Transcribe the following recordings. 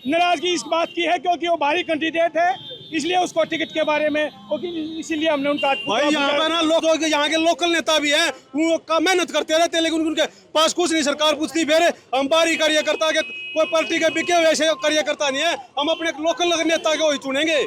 नाराजगी इस बात की है क्योंकि वो बाहरी कैंडिडेट है, इसलिए उसको टिकट के बारे में इसीलिए हमने उनका भाई यहाँ पे ना लोग यहाँ के लोकल नेता भी हैं, वो मेहनत करते रहते हैं लेकिन उनके पास कुछ नहीं। सरकार पूछती फिर हम बाहरी कार्यकर्ता के कोई पार्टी के बिके हुए ऐसे कार्यकर्ता नहीं है, हम अपने लोकल नेता के वही चुनेंगे।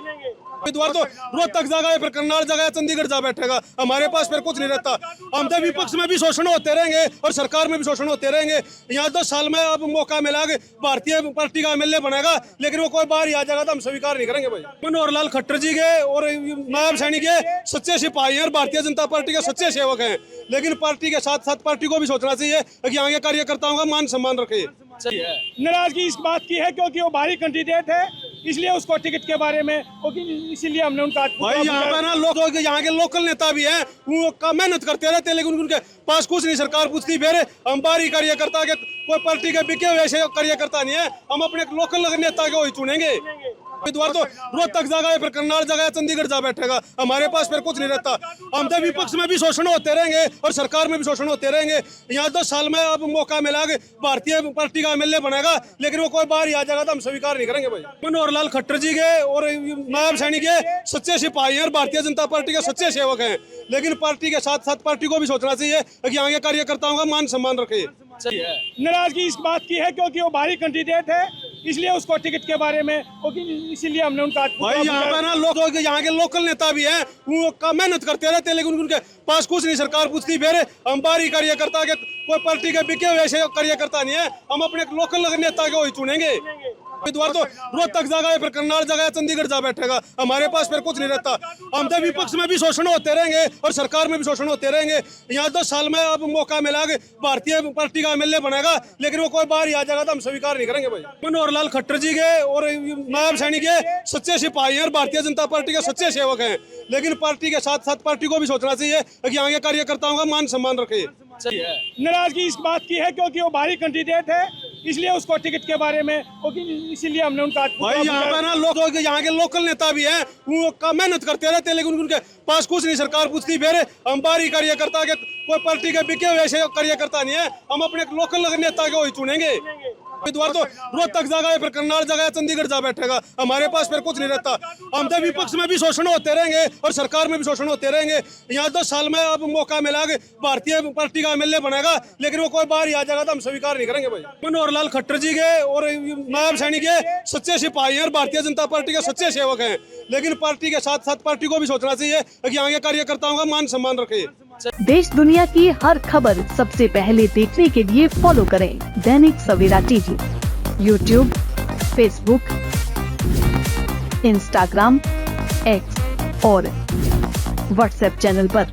उम्मीदवार तो रोहतक जगह है, फिर करनाल जगह है, चंडीगढ़ जा बैठेगा, हमारे पास फिर कुछ नहीं रहता। हम तो विपक्ष में भी शोषण होते रहेंगे और सरकार में भी शोषण होते रहेंगे। यहाँ 10 साल में अब मौका मिला कि भारतीय पार्टी का एमएलए बनेगा, लेकिन वो कोई बाहर ही आ जाएगा तो हम स्वीकार नहीं करेंगे। भाई मनोहर लाल खट्टर जी के और नायब सैनिक के सच्चे सिपाही हैं और भारतीय जनता पार्टी के सच्चे सेवक हैं, लेकिन पार्टी के साथ साथ पार्टी को भी सोचना चाहिए कि यहाँ के कार्यकर्ताओं का मान सम्मान रखे। नाराजगी इस बात की है क्योंकि वो बाहरी कैंडिडेट है, इसलिए उसको टिकट के बारे में इसीलिए हमने उनका भाई यहाँ पे ना लोग यहाँ के लोकल नेता भी हैं, वो मेहनत करते रहते हैं लेकिन उनके पास कुछ नहीं। सरकार पूछती फिर हम बाहरी कार्यकर्ता के कोई पार्टी के बिके हुए ऐसे कार्यकर्ता नहीं है, हम अपने लोकल नेता के वही चुनेंगे। उम्मीदवार तो रोहतक जगह है, फिर करनाल जगह है, चंडीगढ़ जा बैठेगा, हमारे पास फिर कुछ नहीं रहता। हम तो विपक्ष में भी शोषण होते रहेंगे और सरकार में भी शोषण होते रहेंगे। यहाँ 10 साल में अब मौका मिला कि भारतीय पार्टी का एमएलए बनेगा, लेकिन वो कोई बाहर ही आ जाएगा तो हम स्वीकार नहीं करेंगे। भाई मनोहर लाल खट्टर जी के और नायब सैनिक के सच्चे सिपाही हैं और भारतीय जनता पार्टी के सच्चे सेवक हैं, लेकिन पार्टी के साथ साथ पार्टी को भी सोचना चाहिए कि यहाँ के कार्यकर्ताओं का मान सम्मान रखे। नाराजगी इस बात की है क्योंकि वो बाहरी कैंडिडेट है, इसलिए उसको टिकट के बारे में इसीलिए हमने उनका भाई यहाँ पे ना लोग यहाँ के लोकल नेता भी हैं, वो मेहनत करते रहते हैं लेकिन उनके पास कुछ नहीं। सरकार पूछती फिर हम बाहरी कार्यकर्ता के कोई पार्टी के बिके हुए ऐसे कार्यकर्ता नहीं है, हम अपने लोकल नेता के वही चुनेंगे। उम्मीदवार तो रोहतक जगह है, फिर करनाल जगह है, चंडीगढ़ जा बैठेगा, हमारे पास फिर कुछ नहीं रहता। हम तो विपक्ष में भी शोषण होते रहेंगे और सरकार में भी शोषण होते रहेंगे। यहाँ 10 साल में अब मौका मिला कि भारतीय पार्टी का एमएलए बनेगा, लेकिन वो कोई बाहर ही आ जाएगा तो हम स्वीकार नहीं करेंगे। भाई मनोहर लाल खट्टर जी के और नायब सैनिक के सच्चे सिपाही हैं और भारतीय जनता पार्टी के सच्चे सेवक हैं, लेकिन पार्टी के साथ साथ पार्टी को भी सोचना चाहिए कि यहाँ के कार्यकर्ताओं का मान सम्मान रखे। नाराजगी इस बात की है क्योंकि वो बाहरी कैंडिडेट है, इसलिए उसको टिकट के बारे में इसीलिए हमने उनका भाई यहाँ पे ना लोग यहाँ के लोकल नेता भी हैं, वो मेहनत करते रहते हैं लेकिन उनके पास कुछ नहीं। सरकार पूछती फिर हम बाहरी कार्यकर्ता के कोई पार्टी के बिके हुए ऐसे कार्यकर्ता नहीं है, हम अपने लोकल नेता के वही चुनेंगे। उम्मीदवार तो रोहतक जगह है, फिर करनाल जगह है, चंडीगढ़ जा बैठेगा, हमारे पास फिर कुछ नहीं रहता। हम तो विपक्ष में भी शोषण होते रहेंगे और सरकार में भी शोषण होते रहेंगे। यहाँ 10 साल में अब मौका मिला कि भारतीय पार्टी का एमएलए बनेगा, लेकिन वो कोई बाहर ही आ जाएगा तो हम स्वीकार नहीं करेंगे। भाई मनोहर लाल खट्टर जी के और नायब सैनिक के सच्चे सिपाही हैं और भारतीय जनता पार्टी के सच्चे सेवक हैं, लेकिन पार्टी के साथ साथ पार्टी को भी सोचना चाहिए कि यहाँ के कार्यकर्ताओं का मान सम्मान रखे। देश दुनिया की हर खबर सबसे पहले देखने के लिए फॉलो करें Dainik Savera TV, YouTube, Facebook, Instagram, X और व्हाट्सएप चैनल पर।